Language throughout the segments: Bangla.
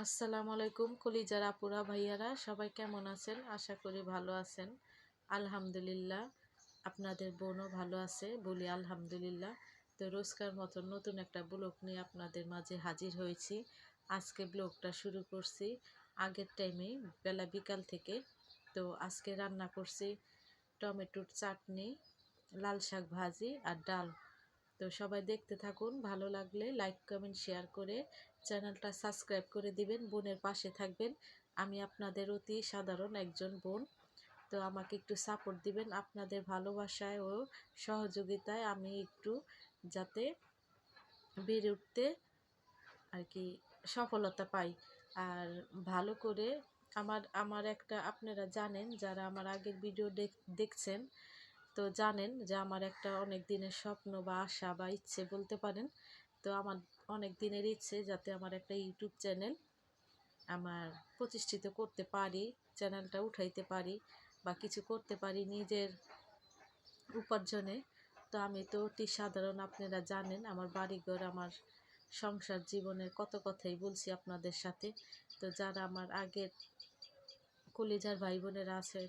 আসসালামু আলাইকুম কলিজার আপুরা ভাইয়ারা সবাই কেমন আছেন? আশা করি ভালো আছেন। আলহামদুলিল্লাহ, আপনাদের বোনও ভালো আছে, বলি আলহামদুলিল্লাহ। তো রোজকার মতন নতুন একটা ব্লগ নিয়ে আপনাদের মাঝে হাজির হয়েছি। আজকে ব্লগটা শুরু করছি আগের টাইমে, বেলা বিকাল থেকে। তো আজকে রান্না করছি টমেটোর চাটনি, লাল শাক ভাজি আর ডাল। তো সবাই দেখতে থাকুন, ভালো লাগলে লাইক কমেন্ট শেয়ার করে চ্যানেলটা সাবস্ক্রাইব করে দিবেন, বোনের পাশে থাকবেন। আমি আপনাদের অতি সাধারণ একজন বোন, তো আমাকে একটু সাপোর্ট দিবেন। আপনাদের ভালোবাসায় ও সহযোগিতায় আমি একটু যাতে বেড়ে উঠতে আর কি সফলতা পাই। আর ভালো করে আমার আমার একটা, আপনারা জানেন যারা আমার আগের ভিডিও দেখছেন, তো জানেন যে আমার একটা অনেক দিনের স্বপ্ন বা আশা বা ইচ্ছে বলতে পারেন। তো আমার অনেক দিনের ইচ্ছে যাতে আমার একটা ইউটিউব চ্যানেল আমার প্রতিষ্ঠিত করতে পারি, চ্যানেলটা উঠাইতে পারি বা কিছু করতে পারি নিজের উপার্জনে। তো আমি তো অতি সাধারণ, আপনারা জানেন আমার বাড়িঘর, আমার সংসার জীবনের কত কথাই বলছি আপনাদের সাথে। তো যারা আমার আগের কলিজার ভাই বোনেরা আছে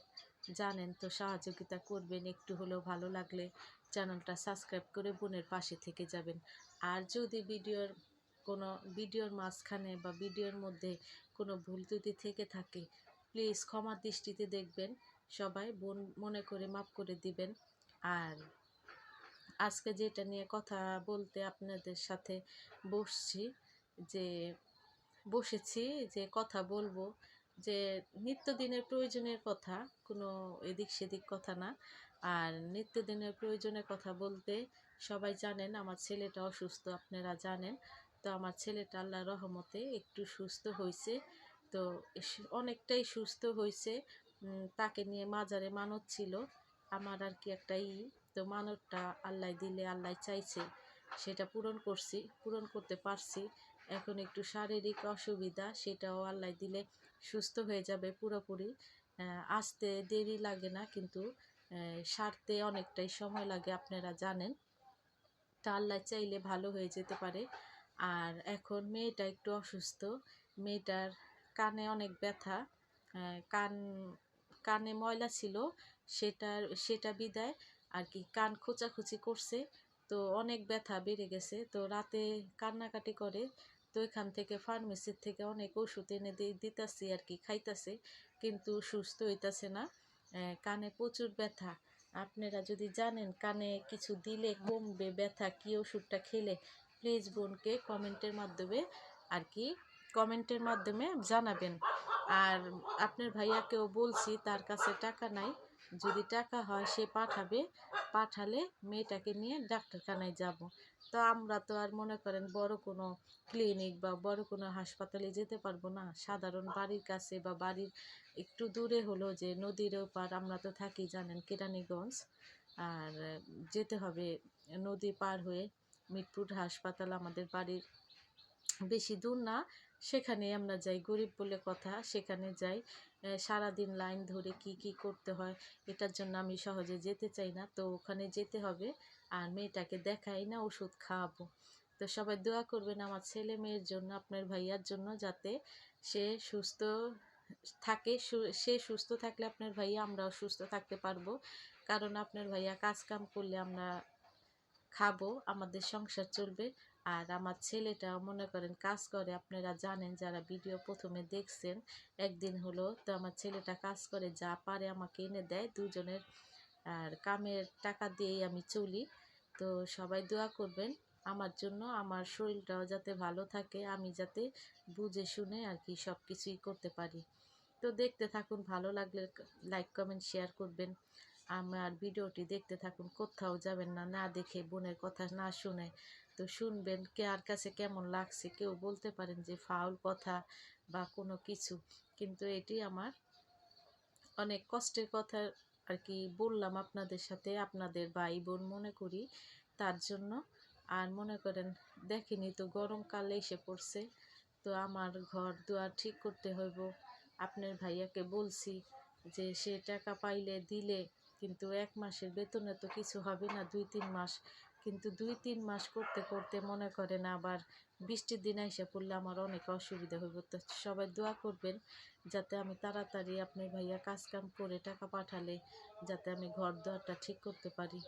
জানেন, তো সহযোগিতা করবেন, একটু হলেও ভালো লাগলে চ্যানেলটা সাবস্ক্রাইব করে বোনের পাশে থেকে যাবেন। আর যদি ভিডিওর মাঝখানে বা ভিডিওর মধ্যে কোনো ভুল ত্রুটি থেকে থাকে, প্লিজ ক্ষমার দৃষ্টিতে দেখবেন, সবাই বোন মনে করে মাফ করে দিবেন। আর আজকে যেটা নিয়ে কথা বলতে আপনাদের সাথে বসছি, যে বসেছি যে কথা বলবো, যে নিত্যদিনের প্রয়োজনের কথা, কোনো এদিক সেদিক কথা না। আর নিত্যদিনের প্রয়োজনের কথা বলতে সবাই জানেন আমার ছেলেটা অসুস্থ, আপনারা জানেন। তো আমার ছেলেটা আল্লাহর রহমতে একটু সুস্থ হয়েছে। তো অনেকটাই সুস্থ হয়েছে। তাকে নিয়ে মাজারে মানত ছিল আমার আর কি একটা তো মানতটা আল্লাহ দিলে, আল্লাহ চাইছে সেটা পূরণ করতে পারছি। এখন একটু শারীরিক অসুবিধা, সেটাও আল্লাহ দিলে সুস্থ হয়ে যাবে পুরোপুরি। আসতে দেরি লাগে না, কিন্তু সারতে অনেকটাই সময় লাগে, আপনারা জানেন। তা আল্লাহ চাইলে ভালো হয়ে যেতে পারে। আর এখন মেয়েটা একটু অসুস্থ, মেয়েটার কানে অনেক ব্যথা, কান কানে ময়লা ছিল, সেটা বিদায় আর কি কান খোঁচাখুচি করছে। তো অনেক ব্যথা বেড়ে গেছে, তো রাতে কান্নাকাটি করে। তো এখান থেকে ফার্মেসির থেকে অনেক ওষুধ এনে দিতেছি আর কি, খাইতেছে, কিন্তু সুস্থ হইতাছে না। কানে প্রচুর ব্যথা। আপনারা যদি জানেন কানে কিছু দিলে কমবে ব্যথা, কি ওষুধটা খেলে, প্লিজ বোনকে কমেন্টের মাধ্যমে জানাবেন। আর আপনার ভাইয়াকেও বলছি, তার কাছে টাকা নাই, যদি টাকা হয় সে পাঠালে মেয়েটাকে নিয়ে ডাক্তারখানায় যাব। তো আমরা তো আর মনে করেন বড় কোনো ক্লিনিক বা বড় কোনো হাসপাতালে যেতে পারবো না, সাধারণ বাড়ির কাছে বা বাড়ির একটু দূরে হলো, যে নদীর ওপার, আমরা তো থাকি জানেন কেরানীগঞ্জ, আর যেতে হবে নদী পার হয়ে মিরপুর হাসপাতাল আমাদের বাড়ির বেশি দূর না। সেখানে আমরা যাই, গরিব বলে কথা, সেখানে যাই। সারাদিন লাইন ধরে কি করতে হয়, এটার জন্য আমি সহজে যেতে চাই না। তো ওখানে যেতে হবে, আর মেয়েটাকে দেখাই না, ওষুধ খাওয়াবো। তো সবাই দোয়া করবেন আমার ছেলে মেয়ের জন্য, আপনার ভাইয়ার জন্য, যাতে সে সুস্থ থাকে। সে সুস্থ থাকলে আপনার ভাইয়া, আমরাও সুস্থ থাকতে পারবো। কারণ আপনার ভাইয়া কাজ কাম করলে আমরা খাবো, আমাদের সংসার চলবে। আর আমার ছেলেটা মনে করেন কাজ করে, আপনারা জানেন যারা ভিডিও প্রথমে দেখছেন, একদিন হলো। তো আমার ছেলেটা কাজ করে, যা পারে আমাকে এনে দেয়, দুজনের আর কামের টাকা দিয়েই আমি চলি। তো সবাই দোয়া করবেন আমার জন্য, আমার শরীরটাও যাতে ভালো থাকে, আমি যাতে বুঝে শুনে আর কি সব কিছুই করতে পারি। তো দেখতে থাকুন, ভালো লাগলে লাইক কমেন্ট শেয়ার করবেন। আমার ভিডিওটি দেখতে থাকুন, কোথাও যাবেন না, না দেখে বোনের কথা না শুনে। তো শুনবেন, কে আর কাছে কেমন লাগছে, কেউ বলতে পারেন যে ফাউল কথা বা কোনো কিছু, কিন্তু এটি আমার অনেক কষ্টের কথা আর কি বললাম আপনাদের সাথে, আপনাদের ভাই বোন মনে করি তার জন্য। আর মনে করেন দেখেনি তো গরমকাল এসে পড়ছে, তো আমার ঘর দুয়ার ঠিক করতে হইব। আপনার ভাইয়াকে বলছি যে সে টাকা পাইলে দিলে, কিন্তু 1 মাসের বেতনে তো কিছু হবে না, 2-3 মাস কিন্তু 2-3 মাস করতে করতে মনে করেন আবার বৃষ্টির দিন এসে পড়লে আমার অনেক অসুবিধা হইব। তো সবাই দোয়া করবেন যাতে আমি তাড়াতাড়ি আপনার ভাইয়া কাজ কাম করে টাকা পাঠালে যাতে আমি ঘর দুয়ারটা ঠিক করতে পারি।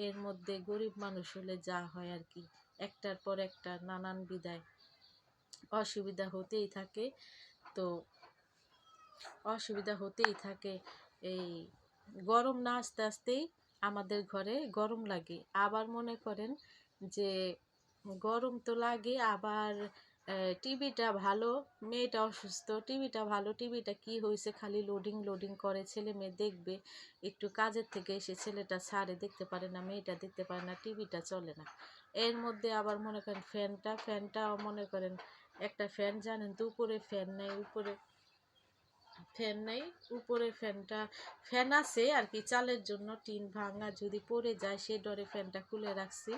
এর মধ্যে গরিব মানুষ হলে যা হয় আর কি, একটার পর একটা নানান বিধায় অসুবিধা হতেই থাকে। তো অসুবিধা হতেই থাকে। এই গরম না আসতে আসতেই আমাদের ঘরে গরম লাগে। আবার মনে করেন যে গরম তো লাগে, আবার টিভিটা ভালো, মেয়েটা অসুস্থ, টিভিটা ভালো, টিভিটা কি হয়েছে খালি লোডিং লোডিং করে, ছেলে মেয়ে দেখবে, একটু কাজের থেকে এসে ছেলেটা ছাড়ে দেখতে পারে না, মেয়েটা দেখতে পারে না, টিভিটা চলে না। এর মধ্যে আবার মনে করেন ফ্যানটাও মনে করেন একটা ফ্যান জানেন তো, উপরে ফ্যান নেই, উপরে ফ্যান আছে আর কি চালের জন্য, টিন ভাঙা যদি পড়ে যায় সে ডরে ফ্যানটা খুলে রাখছি।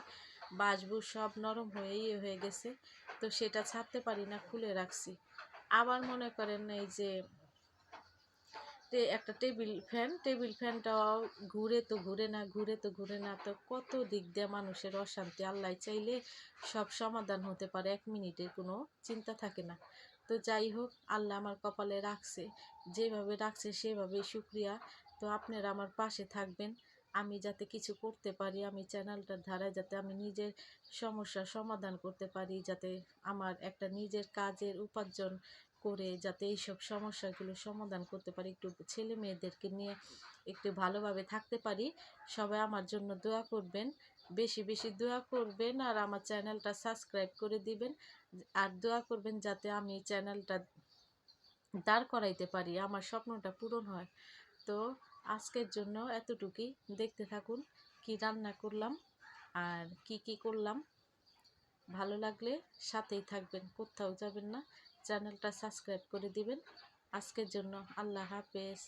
বাঁশবুশ সব নরম হয়ে গেছে, তো সেটা ছাড়তে পারি না, খুলে রাখছি। আবার মনে করেন এই যে একটা টেবিল ফ্যানটাও ঘুরে না, তো কত দিক দিয়ে মানুষের অশান্তি। আল্লাহ চাইলে সব সমাধান হতে পারে, 1 মিনিটের কোনো চিন্তা থাকে না। তো যাই হোক, আল্লাহ আমার কপালে রাখছে, যেভাবে রাখছে সেভাবেই শুক্রিয়া। তো আপনারা আমার পাশে থাকবেন, আমি যাতে কিছু করতে পারি, আমি চ্যানেলটার ধারায় যাতে আমি নিজের সমস্যার সমাধান করতে পারি, যাতে আমার একটা নিজের কাজের উপার্জন করে যাতে এইসব সমস্যাগুলো সমাধান করতে পারি, একটু ছেলে মেয়েদেরকে নিয়ে একটু ভালোভাবে থাকতে পারি। সবাই আমার জন্য দোয়া করবেন, বেশি বেশি দোয়া করবেন, আর আমার চ্যানেলটা সাবস্ক্রাইব করে দিবেন। আর দোয়া করবেন যাতে আমি চ্যানেলটা দাঁড় করাইতে পারি, আমার স্বপ্নটা পূরণ হয়। তো আজকের জন্য এতটুকুই, দেখতে থাকুন কি রান্না করলাম আর কি করলাম। ভালো লাগলে সাথেই থাকবেন, কোথাও যাবেন না, চ্যানেলটা সাবস্ক্রাইব করে দিবেন। আজকের জন্য আল্লাহ হাফেজ।